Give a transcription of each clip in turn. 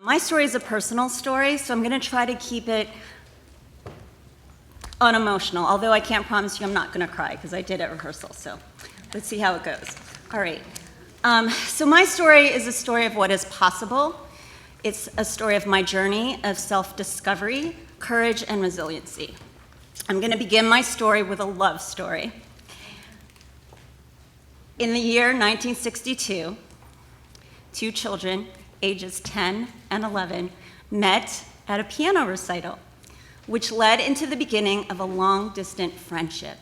My story is a personal story, so I'm going to try to keep it unemotional, although I can't promise you I'm not going to cry because I did at rehearsal, so let's see how it goes. All right. So my story is a story of what is possible. It's a story of my journey of self-discovery, courage, and resiliency. I'm going to begin my story with a love story. In the year 1962, two children, ages 10 and 11, met at a piano recital, which led into the beginning of a long-distance friendship.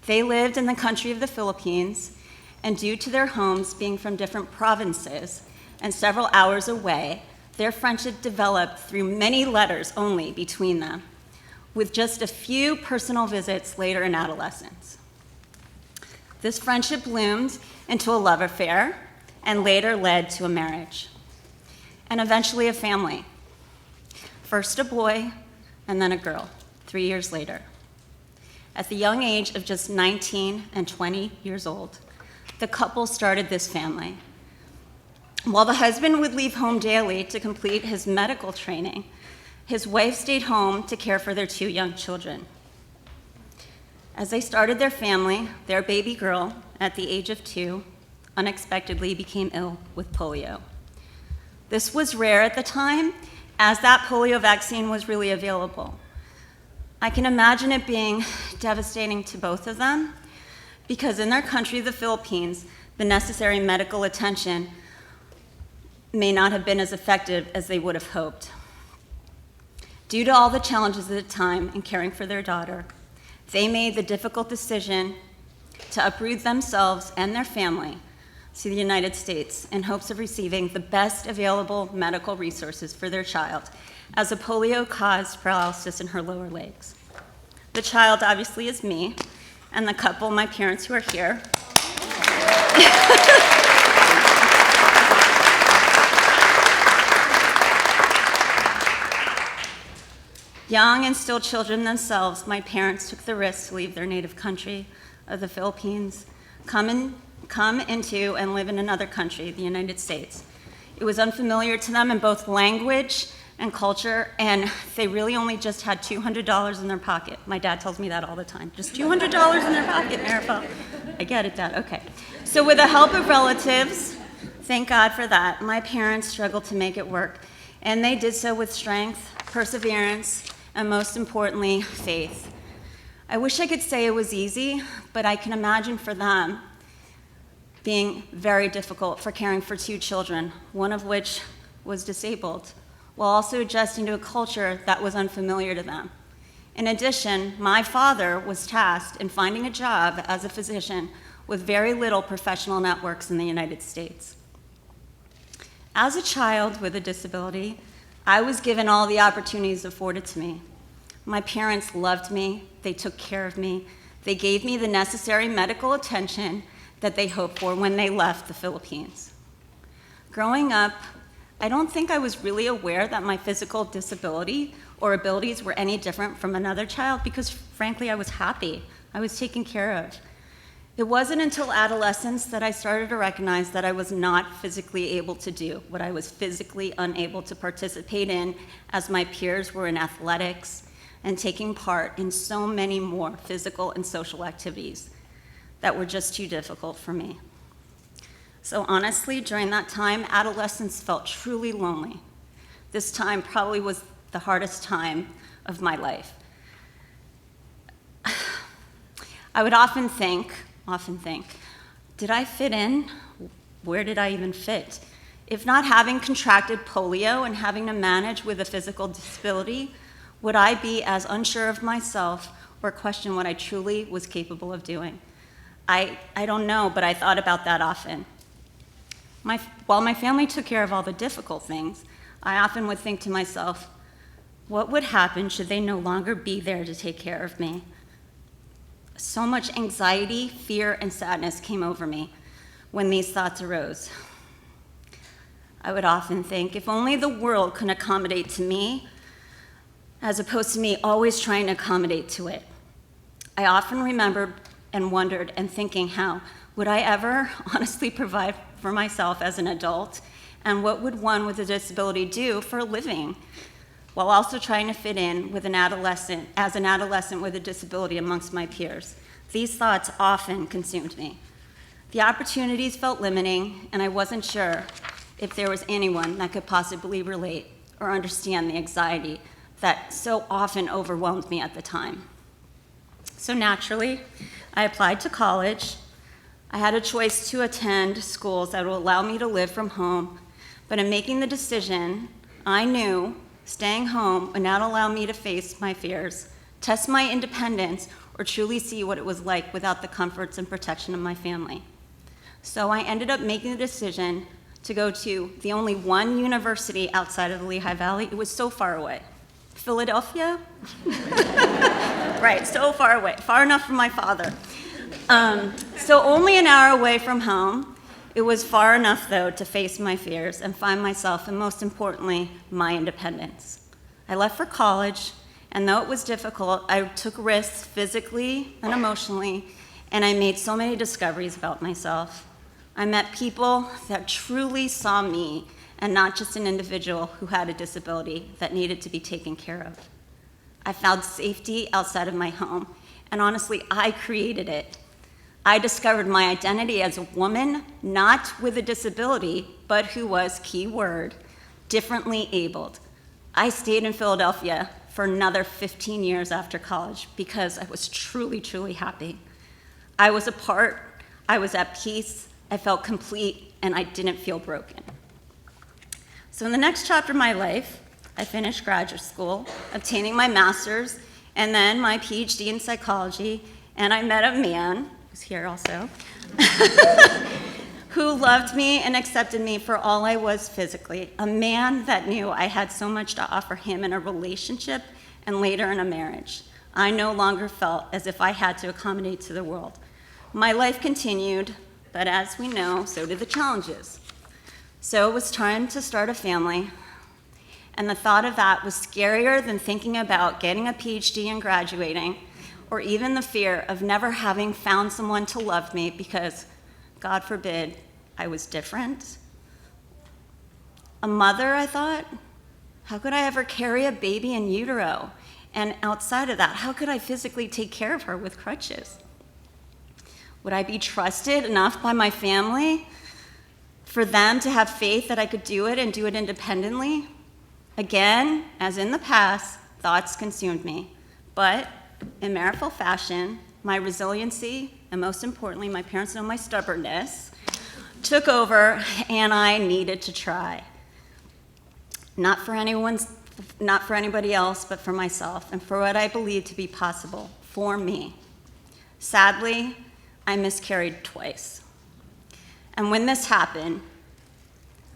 They lived in the country of the Philippines, and due to their homes being from different provinces and several hours away, their friendship developed through many letters only between them, with just a few personal visits later in adolescence. This friendship bloomed into a love affair and later led to a marriage, and eventually a family. First a boy, and then a girl, 3 years later. At the young age of just 19 and 20 years old, the couple started this family. While the husband would leave home daily to complete his medical training, his wife stayed home to care for their two young children. As they started their family, their baby girl, at the age of 2, unexpectedly became ill with polio. This was rare at the time, as that polio vaccine was really available. I can imagine it being devastating to both of them, because in their country, the Philippines, the necessary medical attention may not have been as effective as they would have hoped. Due to all the challenges at the time in caring for their daughter, they made the difficult decision to uproot themselves and their family to the United States in hopes of receiving the best available medical resources for their child, as a polio caused paralysis in her lower legs. The child obviously is me, and the couple, my parents who are here. Young and still children themselves, my parents took the risk to leave their native country of the Philippines, come into and live in another country, the United States. It was unfamiliar to them in both language and culture, and they really only just had $200 in their pocket. My dad tells me that all the time. Just $200 in their pocket, Marifel. I get it, Dad. Okay. So with the help of relatives, thank God for that, my parents struggled to make it work, and they did so with strength, perseverance, and most importantly, faith. I wish I could say it was easy, but I can imagine for them being very difficult for caring for two children, one of which was disabled, while also adjusting to a culture that was unfamiliar to them. In addition, my father was tasked in finding a job as a physician with very little professional networks in the United States. As a child with a disability, I was given all the opportunities afforded to me. My parents loved me, they took care of me, they gave me the necessary medical attention that they hoped for when they left the Philippines. Growing up, I don't think I was really aware that my physical disability or abilities were any different from another child because, frankly, I was happy. I was taken care of. It wasn't until adolescence that I started to recognize that I was not physically able to do what I was physically unable to participate in, as my peers were in athletics and taking part in so many more physical and social activities that were just too difficult for me. So honestly, during that time, adolescence felt truly lonely. This time probably was the hardest time of my life. I would often think, did I fit in? Where did I even fit? If not having contracted polio and having to manage with a physical disability, would I be as unsure of myself or question what I truly was capable of doing? I don't know, but I thought about that often. While my family took care of all the difficult things, I often would think to myself, what would happen should they no longer be there to take care of me? So much anxiety, fear, and sadness came over me when these thoughts arose. I would often think, if only the world could accommodate to me, as opposed to me always trying to accommodate to it. I often remembered and wondered and thinking how would I ever honestly provide for myself as an adult And what would one with a disability do for a living, while also trying to fit in with as an adolescent with a disability amongst my peers? These thoughts often consumed me. The opportunities felt limiting, and I wasn't sure if there was anyone that could possibly relate or understand the anxiety that so often overwhelmed me at the time. So naturally, I applied to college. I had a choice to attend schools that would allow me to live from home, but in making the decision, I knew staying home would not allow me to face my fears, test my independence, or truly see what it was like without the comforts and protection of my family. So I ended up making the decision to go to the only one university outside of the Lehigh Valley. It was so far away. Philadelphia? Right, so far away, far enough from my father. So only an hour away from home. It was far enough, though, to face my fears and find myself, and most importantly, my independence. I left for college, and though it was difficult, I took risks physically and emotionally, and I made so many discoveries about myself. I met people that truly saw me and not just an individual who had a disability that needed to be taken care of. I found safety outside of my home, and honestly, I created it. I discovered my identity as a woman, not with a disability, but who was, key word, differently abled. I stayed in Philadelphia for another 15 years after college because I was truly, truly happy. I was apart, I was at peace, I felt complete, and I didn't feel broken. So in the next chapter of my life, I finished graduate school, obtaining my master's, and then my Ph.D. in psychology, and I met a man, who's here also, who loved me and accepted me for all I was physically, a man that knew I had so much to offer him in a relationship and later in a marriage. I no longer felt as if I had to accommodate to the world. My life continued, but as we know, so did the challenges. So it was time to start a family, and the thought of that was scarier than thinking about getting a PhD and graduating, or even the fear of never having found someone to love me because, God forbid, I was different. A mother, I thought, how could I ever carry a baby in utero? And outside of that, how could I physically take care of her with crutches? Would I be trusted enough by my family for them to have faith that I could do it and do it independently? Again, as in the past, thoughts consumed me. But in Marifel fashion, my resiliency, and most importantly, my parents know my stubbornness, took over, and I needed to try. Not for anybody else, but for myself, and for what I believed to be possible for me. Sadly, I miscarried twice. And when this happened,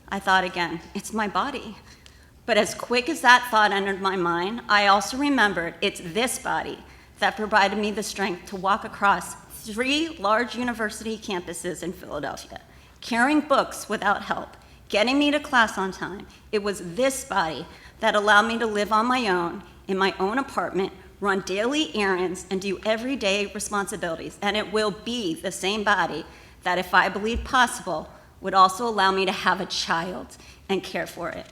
I thought again, it's my body. But as quick as that thought entered my mind, I also remembered it's this body that provided me the strength to walk across 3 large university campuses in Philadelphia, carrying books without help, getting me to class on time. It was this body that allowed me to live on my own, in my own apartment, run daily errands, and do everyday responsibilities. And it will be the same body that, if I believed possible, would also allow me to have a child and care for it.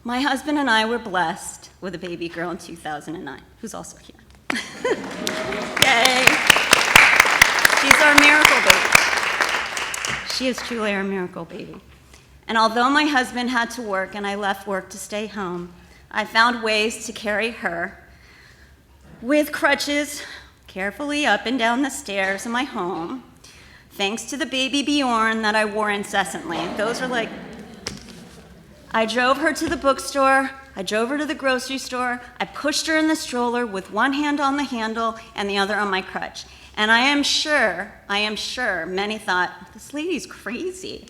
My husband and I were blessed with a baby girl in 2009, who's also here. Yay! She's our miracle baby. She is truly our miracle baby. And although my husband had to work and I left work to stay home, I found ways to carry her with crutches carefully up and down the stairs in my home, thanks to the baby Bjorn that I wore incessantly. Those are like, I drove her to the bookstore, I drove her to the grocery store, I pushed her in the stroller with one hand on the handle and the other on my crutch. And I am sure many thought, this lady's crazy.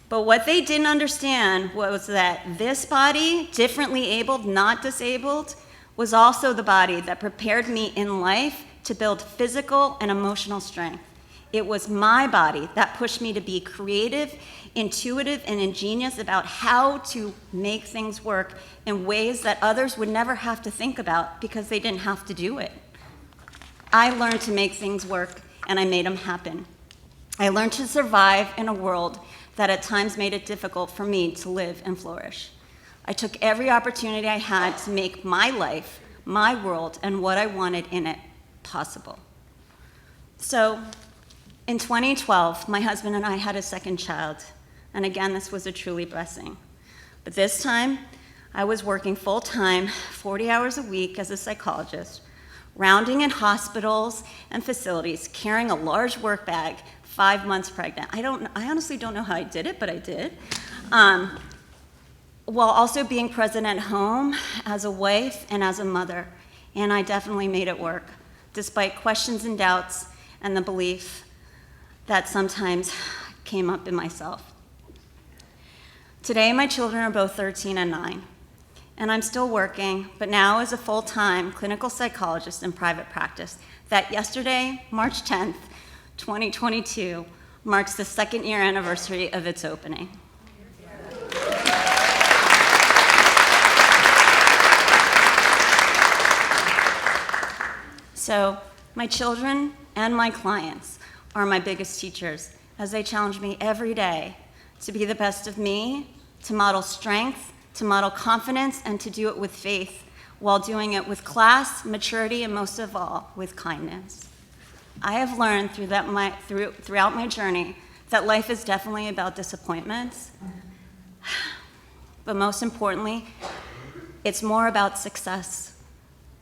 But what they didn't understand was that this body, differently abled, not disabled, was also the body that prepared me in life to build physical and emotional strength. It was my body that pushed me to be creative, intuitive, and ingenious about how to make things work in ways that others would never have to think about because they didn't have to do it. I learned to make things work, and I made them happen. I learned to survive in a world that at times made it difficult for me to live and flourish. I took every opportunity I had to make my life, my world, and what I wanted in it possible. So, in 2012, my husband and I had a second child, and again, this was a truly blessing. But this time, I was working full-time, 40 hours a week as a psychologist, rounding in hospitals and facilities, carrying a large work bag, 5 months pregnant. I honestly don't know how I did it, but I did. While also being present at home as a wife and as a mother, and I definitely made it work, despite questions and doubts and the belief that sometimes came up in myself. Today, my children are both 13 and 9, and I'm still working, but now as a full-time clinical psychologist in private practice. That yesterday, March 10th, 2022, marks the second year anniversary of its opening. So, my children and my clients are my biggest teachers as they challenge me every day to be the best of me, to model strength, to model confidence, and to do it with faith while doing it with class, maturity, and most of all, with kindness. I have learned throughout my journey that life is definitely about disappointments, but most importantly, it's more about success.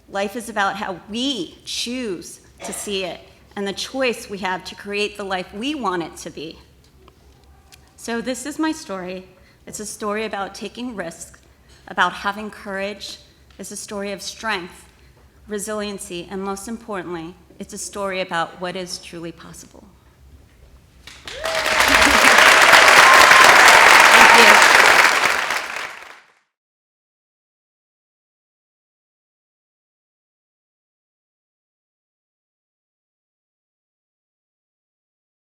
Life is about how we choose to see it and the choice we have to create the life we want it to be. So this is my story. It's a story about taking risks, about having courage. It's a story of strength, resiliency, and most importantly, it's a story about what is truly possible.